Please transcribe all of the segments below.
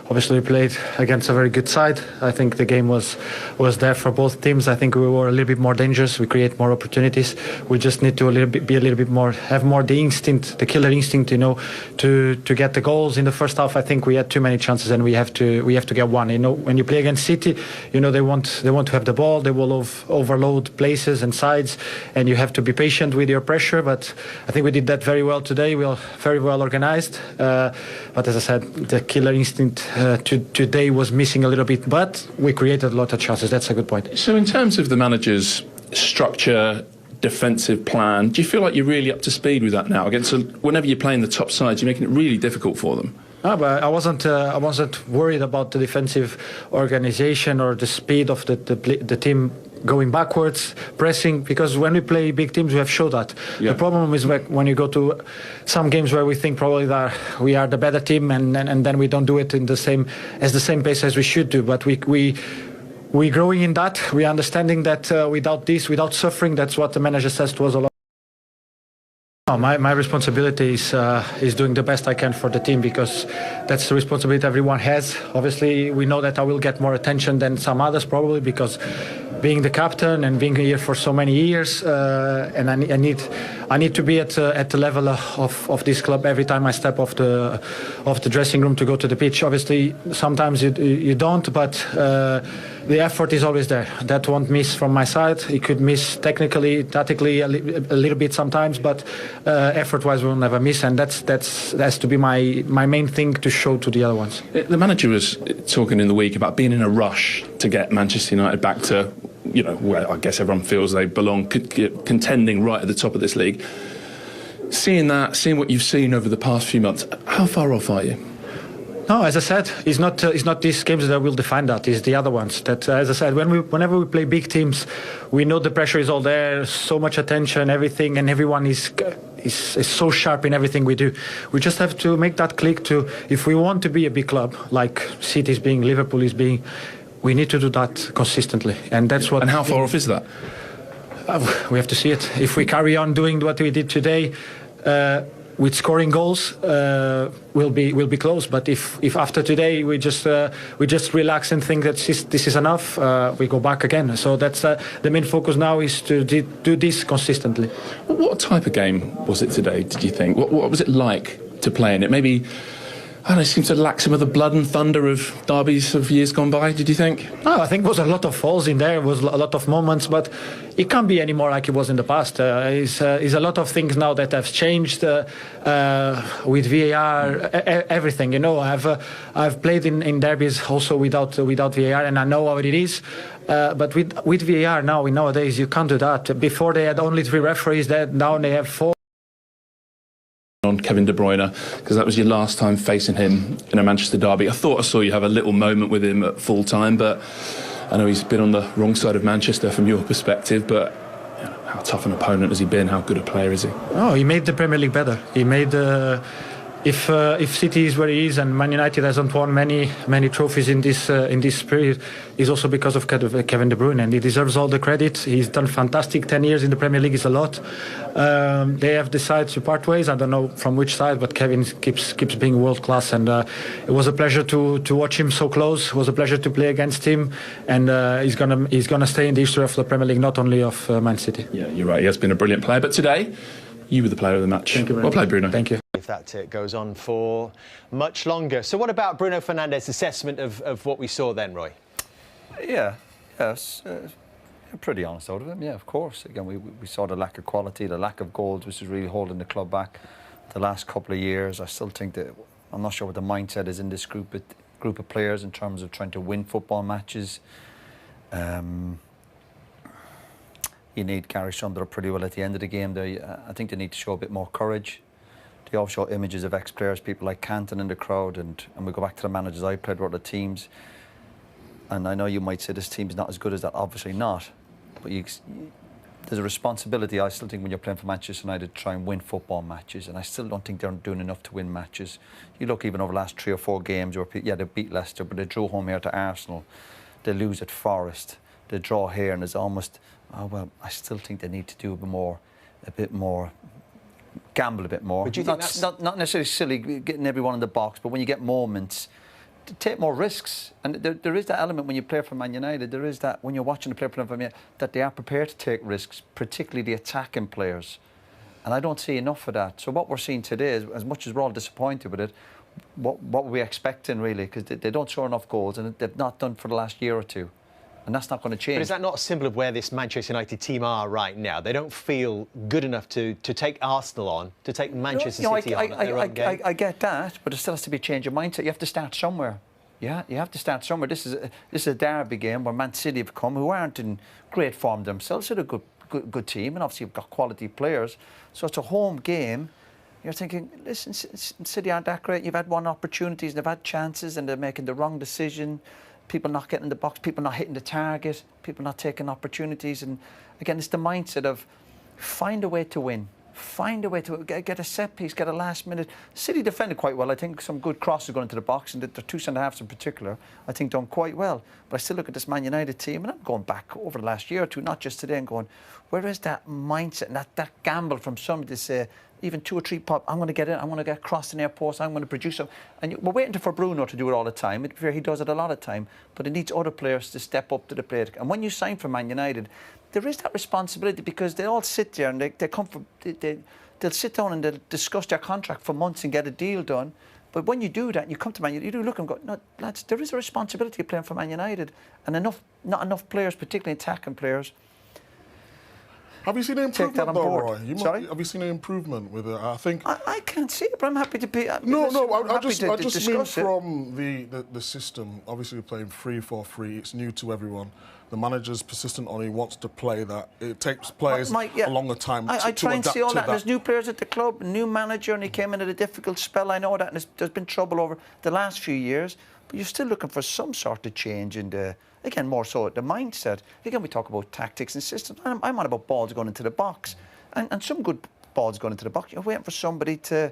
Obviously, we played against a very good side. I think the game was there for both teams. I think we were a little bit more dangerous. We create more opportunities. We just need to be a little bit more, have more the instinct, the killer instinct, to get the goals. In the first half, I think we had too many chances, and we have to get one. When you play against City, they want to have the ball. They will overload places and sides, and you have to be patient with your pressure. But I think we did that very well today. We are very well organized. But as I said, the killer instinct today was missing a little bit, but we created a lot of chances. That's a good point. So in terms of the manager's structure, defensive plan, do you feel like you're really up to speed with that now? Whenever you're playing the top sides, you're making it really difficult for them. No, but I wasn't worried about the defensive organisation or the speed of the team going backwards, pressing, because when we play big teams, we have shown that. Yeah. The problem is when you go to some games where we think probably that we are the better team, and then we don't do it in the same pace as we should do. But we growing in that. We understanding that without suffering, that's what the manager says to us a lot. My responsibility is doing the best I can for the team, because that's the responsibility everyone has. Obviously, we know that I will get more attention than some others, probably because being the captain and being here for so many years, and I need to be at the level of this club every time I step off the dressing room to go to the pitch. Obviously, sometimes you don't, but the effort is always there. That won't miss from my side. It could miss technically, tactically a little bit sometimes, but effort-wise we'll never miss, and that has to be my main thing to show to the other ones. The manager was talking in the week about being in a rush to get Manchester United back to, where I guess everyone feels they belong, contending right at the top of this league. Seeing what you've seen over the past few months, how far off are you? No, as I said, it's not these games that will define that. It's the other ones. That, as I said, whenever we play big teams, we know the pressure is all there, so much attention, everything, and everyone is so sharp in everything we do. We just have to make that click to, if we want to be a big club like City is being, Liverpool is being, we need to do that consistently, and that's what. And how far off is that? We have to see it. If we carry on doing what we did today, with scoring goals, we'll be close. But if after today we just relax and think that this is enough, we go back again. So that's the main focus now, is to do this consistently. What type of game was it today, did you think? What was it like to play in it? Maybe, I don't know, it seems to lack some of the blood and thunder of derbies of years gone by, did you think? No, I think there was a lot of falls in there, was a lot of moments, but it can't be any more like it was in the past. It's a lot of things now that have changed with VAR, everything. I've played in derbies also without VAR, and I know how it is. But with VAR nowadays, you can't do that. Before they had only 3 referees, now they have 4. On Kevin De Bruyne, because that was your last time facing him in a Manchester derby. I thought I saw you have a little moment with him at full time, but I know he's been on the wrong side of Manchester from your perspective, but how tough an opponent has he been? How good a player is he? Oh, he made the Premier League better. He made if City is where he is, and Man United hasn't won many trophies in this period, is also because of Kevin De Bruyne, and he deserves all the credit. He's done fantastic. 10 years in the Premier League is a lot. They have decided to part ways. I don't know from which side, but Kevin keeps being world class, and it was a pleasure to watch him so close. It was a pleasure to play against him, and he's gonna stay in the history of the Premier League, not only of Man City. Yeah, you're right. He has been a brilliant player, but today you were the player of the match. Thank you very much. Well played, Bruno. Thank you. If that goes on for much longer. So what about Bruno Fernandes' assessment of what we saw then, Roy? Yes, pretty honest out of him, yeah, of course. Again, we saw the lack of quality, the lack of goals, which is really holding the club back the last couple of years. I still think that, I'm not sure what the mindset is in this group of players in terms of trying to win football matches. You need Gareth under pretty well at the end of the game. I think they need to show a bit more courage. They all show images of ex-players, people like Canton in the crowd, and we go back to the managers I played with, other teams. And I know you might say this team's not as good as that, obviously not. But there's a responsibility, I still think, when you're playing for Manchester United, to try and win football matches. And I still don't think they're doing enough to win matches. You look even over the last 3 or 4 games, where they beat Leicester, but they drew home here to Arsenal. They lose at Forest. They draw here, and it's almost, oh well, I still think they need to do a bit more, gamble a bit more. But do you think not necessarily silly, getting everyone in the box, but when you get moments, take more risks. And there is that element when you play for Man United. There is that when you're watching the player from Man United, that they are prepared to take risks, particularly the attacking players. And I don't see enough of that. So what we're seeing today is, as much as we're all disappointed with it, what were we expecting really? Because they don't score enough goals, and they've not done for the last year or two. And that's not going to change. But is that not a symbol of where this Manchester United team are right now? They don't feel good enough to take Arsenal on, to take Manchester City on at their own game. I get that, but there still has to be a change of mindset. You have to start somewhere. Yeah, you have to start somewhere. This is a derby game where Man City have come, who aren't in great form themselves. They're a good team, and obviously you've got quality players. So it's a home game. You're thinking, listen, City aren't that great. You've had one opportunities, and they've had chances, and they're making the wrong decision. People not getting in the box, people not hitting the target, people not taking opportunities. And again, it's the mindset of find a way to win. Find a way to get a set piece, get a last minute. City defended quite well. I think some good crosses going into the box, and the two centre-halves in particular, I think, done quite well. But I still look at this Man United team, and I'm going back over the last year or two, not just today, and going, where is that mindset and that gamble from somebody to say, even 2 or 3 pop, I'm going to get it, I'm going to get across the near post, I'm going to produce them. And we're waiting for Bruno to do it all the time. He does it a lot of time, but it needs other players to step up to the plate. And when you sign for Man United, there is that responsibility, because they all sit there and they'll sit down and they'll discuss their contract for months and get a deal done. But when you do that, and you come to Man United, you do look and go, no, lads, there is a responsibility of playing for Man United, and not enough players, particularly attacking players. Have you seen an improvement, though, Roy? Sorry? Have you seen an improvement with it? I think I can't see it, but I'm happy to be. I just mean from the system. Obviously, we're playing 3-4-3. It's new to everyone. The manager's persistent on he wants to play that. It takes players a longer time I try and see all that. that. There's new players at the club, new manager, and he came in at a difficult spell. I know that, and there's been trouble over the last few years. But you're still looking for some sort of change in the, again, more so the mindset. Again, we talk about tactics and systems. I'm on about balls going into the box, and some good balls going into the box. You're waiting for somebody to.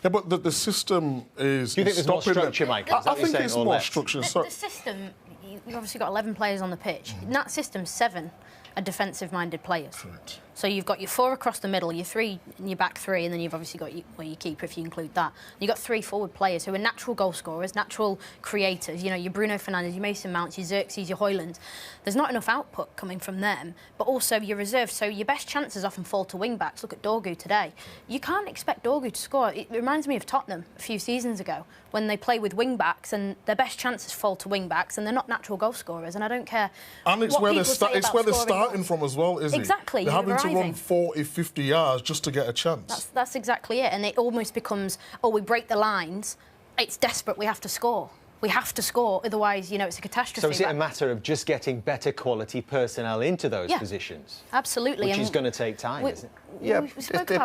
Yeah, but the system is. Do you think there's more structure, Mike? I think it's more structure. The system, you've obviously got 11 players on the pitch. In that system, 7 are defensive-minded players. Correct. So you've got your 4 across the middle, your 3 in your back 3, and then you've obviously got your keeper, if you include that. And you've got 3 forward players who are natural goal scorers, natural creators. You know, your Bruno Fernandes, your Mason Mounts, your Xerxes, your Hoyland. There's not enough output coming from them, but also your reserves. So your best chances often fall to wing-backs. Look at Dorgu today. You can't expect Dorgu to score. It reminds me of Tottenham a few seasons ago, when they play with wing-backs and their best chances fall to wing-backs, and they're not natural goal scorers. And I don't care. And it's where they're starting from as well, isn't it? Exactly. They're having to run 40, 50 yards just to get a chance. That's exactly it. And it almost becomes, oh, we break the lines. It's desperate. We have to score. We have to score. Otherwise, you know, it's a catastrophe. So is it a matter of just getting better quality personnel into those positions? Absolutely. Which is going to take time, isn't it? Yeah,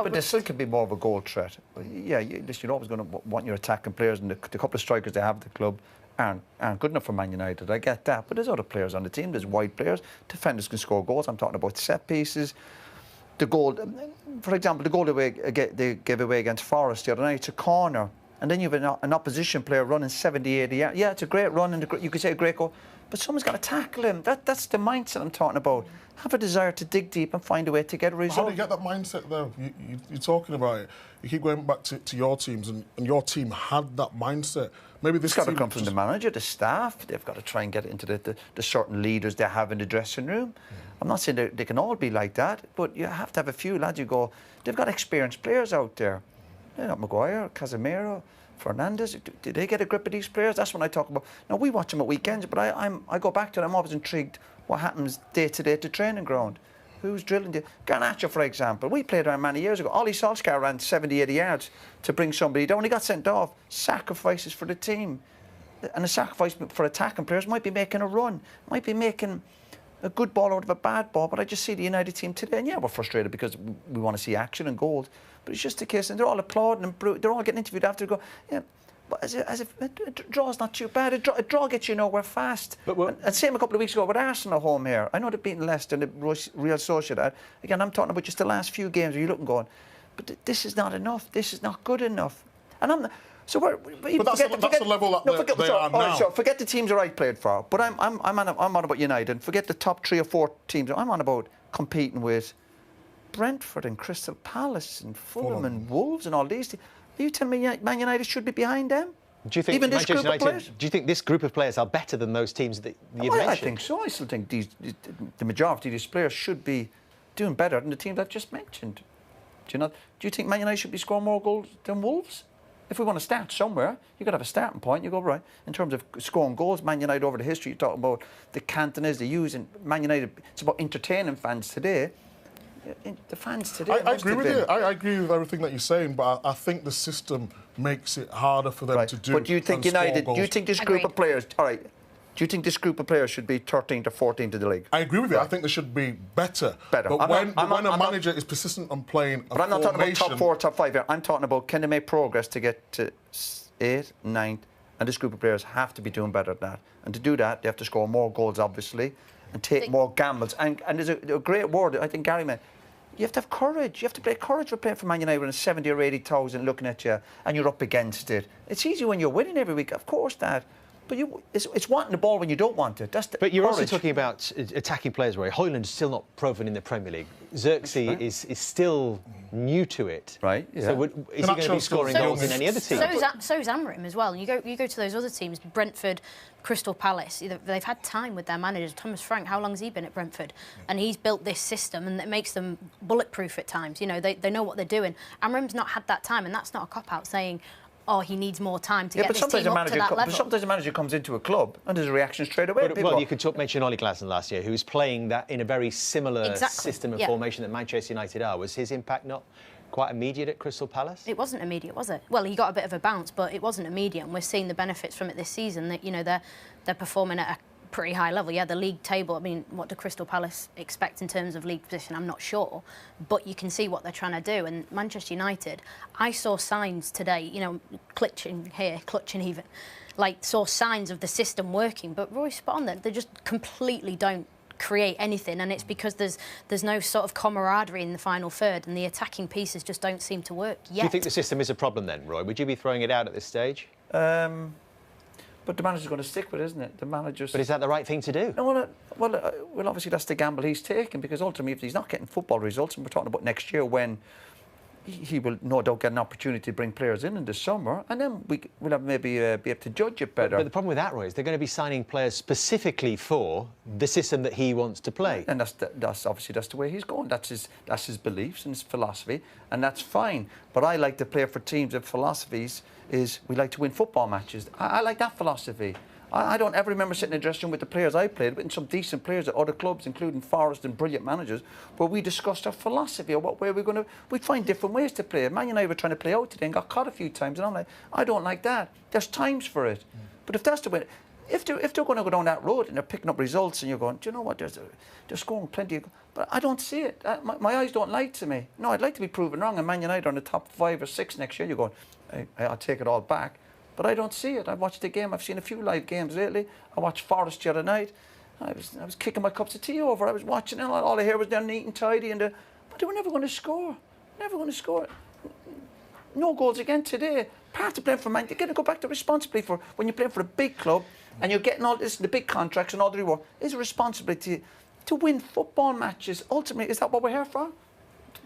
but there still could be more of a goal threat. Yeah, you're always going to want your attacking players, and the couple of strikers they have at the club aren't good enough for Man United. I get that, but there's other players on the team. There's wide players. Defenders can score goals. I'm talking about set pieces. The goal, for example, the goal they gave away against Forest the other night, it's a corner, and then you have an opposition player running 70, 80 yards. Yeah, it's a great run, and you could say a great goal, but someone's got to tackle him. That's the mindset I'm talking about. Have a desire to dig deep and find a way to get a result. How do you get that mindset, though? You're talking about it. You keep going back to your teams, and your team had that mindset. Maybe this it's got to come from the manager, the staff. They've got to try and get it into the certain leaders they have in the dressing room. I'm not saying they can all be like that, but you have to have a few lads you go, they've got experienced players out there. You know, Maguire, Casemiro, Fernandes. Did they get a grip of these players? That's what I talk about. Now, we watch them at weekends, but I go back to it. I'm always intrigued what happens day to day at the training ground. Who's drilling the Garnacho, for example? We played around many years ago. Ollie Solskjaer ran 70, 80 yards to bring somebody down. He got sent off. Sacrifices for the team. And a sacrifice for attacking players might be making a run, might be making a good ball out of a bad ball. But I just see the United team today, and yeah, we're frustrated because we want to see action and goals. But it's just a case, and they're all applauding and they're all getting interviewed after. Go, yeah, but as if a draw's not too bad. A draw gets you nowhere fast. And same a couple of weeks ago with Arsenal at home here. I know they've beaten Leicester and the Real Sociedad. Again, I'm talking about just the last few games where you're looking going, but this is not enough. This is not good enough. And I'm not, so we're. But that's the level that they are now. Right, so forget the teams that I played for. But I'm on about United. And forget the top 3 or 4 teams. I'm on about competing with Brentford and Crystal Palace and Fulham and Wolves and all these teams. Are you telling me Man United should be behind them? Do you think even this group of players? Do you think this group of players are better than those teams that you've mentioned? I think so. I still think the majority of these players should be doing better than the teams I've just mentioned. Do you think Man United should be scoring more goals than Wolves? If we want to start somewhere, you've got to have a starting point. You go, right, in terms of scoring goals, Man United over the history, you're talking about the Cantonese, the U's, and Man United, it's about entertaining fans today. The fans today... I agree with you. I agree with everything that you're saying, but I think the system makes it harder for them to do. But do you think United, do you think this group of players, all right, do you think this group of players should be 13th or 14th of the league? I agree with you. I think they should be better. But when a manager is persistent on playing a But I'm not talking about top 4, top 5 here. I'm talking about can they make progress to get to 8th, 9th, and this group of players have to be doing better than that. And to do that, they have to score more goals, obviously, and take more gambles. And there's a great word, I think Gary meant, you have to have courage. You have to play courage for playing for Man United when it's 70 or 80,000 looking at you and you're up against it. It's easy when you're winning every week, of course, that. But it's wanting the ball when you don't want it. But you're also talking about attacking players, Roy. Højlund's still not proven in the Premier League. Xerxes is still new to it. Right, yeah. So is he going to be scoring goals in any other team? So is Amorim as well. You go to those other teams, Brentford, Crystal Palace. They've had time with their managers. Thomas Frank, how long has he been at Brentford? And he's built this system, and it makes them bulletproof at times. You know, they know what they're doing. Amorim's not had that time, and that's not a cop-out saying, oh, he needs more time to get this team up to that level. But sometimes a manager comes into a club and there's a reaction straight away. Well, you could mention Ole Glasner last year, who was playing that in a very similar system and formation that Manchester United are. Was his impact not quite immediate at Crystal Palace? It wasn't immediate, was it? Well, he got a bit of a bounce, but it wasn't immediate, and we're seeing the benefits from it this season. That, you know, they're performing at a pretty high level. Yeah, the league table, I mean, what do Crystal Palace expect in terms of league position? I'm not sure, but you can see what they're trying to do. And Manchester United, I saw signs today, you know, clutching even, like saw signs of the system working, but Roy's spot on that. They just completely don't create anything, and it's because there's no sort of camaraderie in the final third, and the attacking pieces just don't seem to work yet. Do you think the system is a problem then, Roy? Would you be throwing it out at this stage? But the manager's going to stick with it, isn't it? The manager's... But is that the right thing to do? No, well, obviously that's the gamble he's taken, because ultimately if he's not getting football results, and we're talking about next year when he will no doubt get an opportunity to bring players in the summer, and then we'll have maybe be able to judge it better. But the problem with that, Roy, is they're going to be signing players specifically for the system that he wants to play. And that's obviously that's the way he's going. That's his beliefs and his philosophy, and that's fine. But I like to play for teams that philosophies is we like to win football matches. I like that philosophy. I don't ever remember sitting in a dressing room with the players I played with and some decent players at other clubs, including Forest and brilliant managers, where we discussed our philosophy or what way we're going to... We'd find different ways to play. Man United were trying to play out today and got caught a few times, and I'm like, I don't like that. There's times for it. But if that's the way... If they're going to go down that road and they're picking up results and you're going, do you know what, they're scoring plenty of... But I don't see it. My eyes don't lie to me. No, I'd like to be proven wrong, and Man United are in the top 5 or 6 next year. You're going, I'll take it all back. But I don't see it. I've watched the game. I've seen a few live games lately. I watched Forest the other night. I was kicking my cups of tea over. I was watching, and all I hear was they're neat and tidy, but they were never going to score. Never going to score. No goals again today. Part of playing for Man, you're going to go back to responsibility for when you're playing for a big club and you're getting all this, the big contracts and all the reward. Is a responsibility to win football matches. Ultimately, is that what we're here for?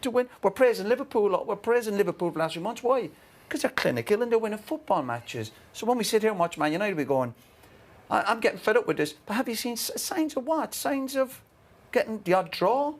To win. We're praising Liverpool. We're praising Liverpool for the last few months. Why? Because they're clinical and they're winning football matches. So when we sit here and watch Man United, we're going, I'm getting fed up with this. But have you seen signs of what? Signs of getting the odd draw?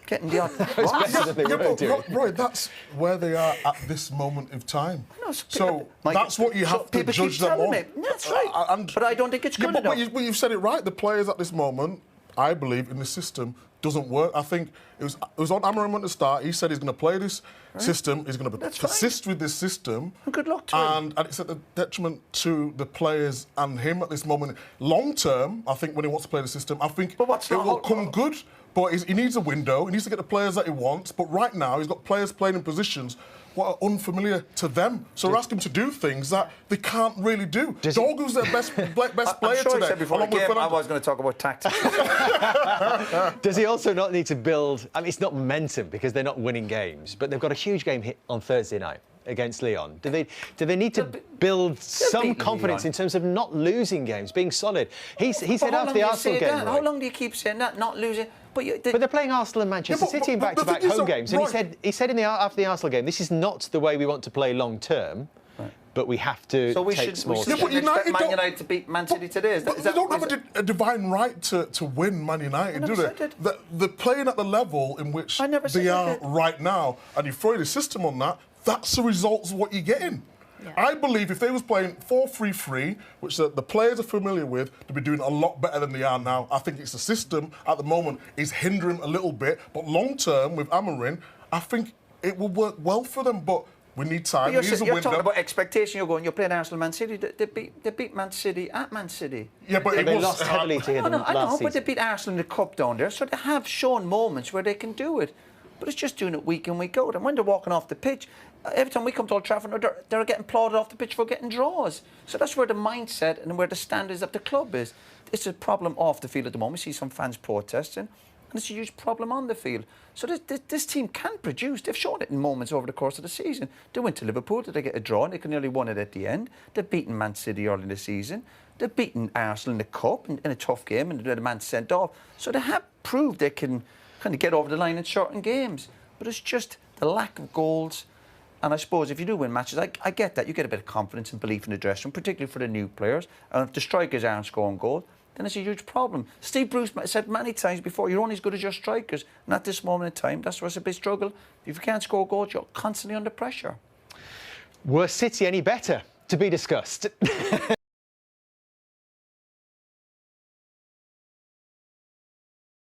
Getting the odd... Roy, that's where they are at this moment of time. No, so that's what you have to judge them on. That's right. But I don't think it's good enough. But you've said it right. The players at this moment, I believe, in the system doesn't work. I think it was on Amorim at the start. He said he's going to play this system. He's going to persist with this system. And good luck to him. And it's at the detriment to the players and him at this moment. Long term, I think when he wants to play the system, I think it will come good. But he needs a window. He needs to get the players that he wants. But right now, he's got players playing in positions what are unfamiliar to them. So we're asking him to do things that they can't really do. Dorgu's their best player today. I said before the game I was going to talk about tactics. Does he also not need to build... I mean, it's not momentum because they're not winning games, but they've got a huge game hit on Thursday night against Lyon. Do they need to build some confidence in terms of not losing games, being solid? He said after the Arsenal game... How long do you keep saying that, not losing... But they're playing Arsenal and Manchester City in back-to-back home games, and he said after the Arsenal game, this is not the way we want to play long term. Right. but we have to So we take should, small we steps. should Yeah, but expect United Man don't- United to beat Man City today. Is But that, they don't is have it- a divine right to win Man United, do never they? said it. They're playing at the level in which I never said they they are did. right now, and you throw the system on that, that's the results of what you're getting. Yeah. I believe if they was playing 4-3-3, which the players are familiar with, they'd be doing a lot better than they are now. I think it's the system at the moment is hindering a little bit, but long term with Amorim, I think it will work well for them. But we need time. You're, We need a you're window. talking about expectation. You're playing Arsenal, Man City. They beat Man City at Man City. Yeah, but it They was lost heavily to I them know, last but they season. beat Arsenal in the cup down there, so they have shown moments where they can do it. But it's just doing it week in, week out. And when they're walking off the pitch, every time we come to Old Trafford, they're getting applauded off the pitch for getting draws. So that's where the mindset and where the standards of the club is. It's a problem off the field at the moment. We see some fans protesting, and it's a huge problem on the field. So this team can produce. They've shown it in moments over the course of the season. They went to Liverpool, did they get a draw, and they nearly won it at the end. They've beaten Man City early in the season. They've beaten Arsenal in the cup in a tough game, and they had a man sent off. So they have proved they can kind of get over the line in certain games. But it's just the lack of goals. And I suppose if you do win matches, I get that. You get a bit of confidence and belief in the dressing room, particularly for the new players. And if the strikers aren't scoring goals, then it's a huge problem. Steve Bruce said many times before, you're only as good as your strikers. And at this moment in time, that's where it's a big struggle. If you can't score goals, you're constantly under pressure. Were City any better? To be discussed.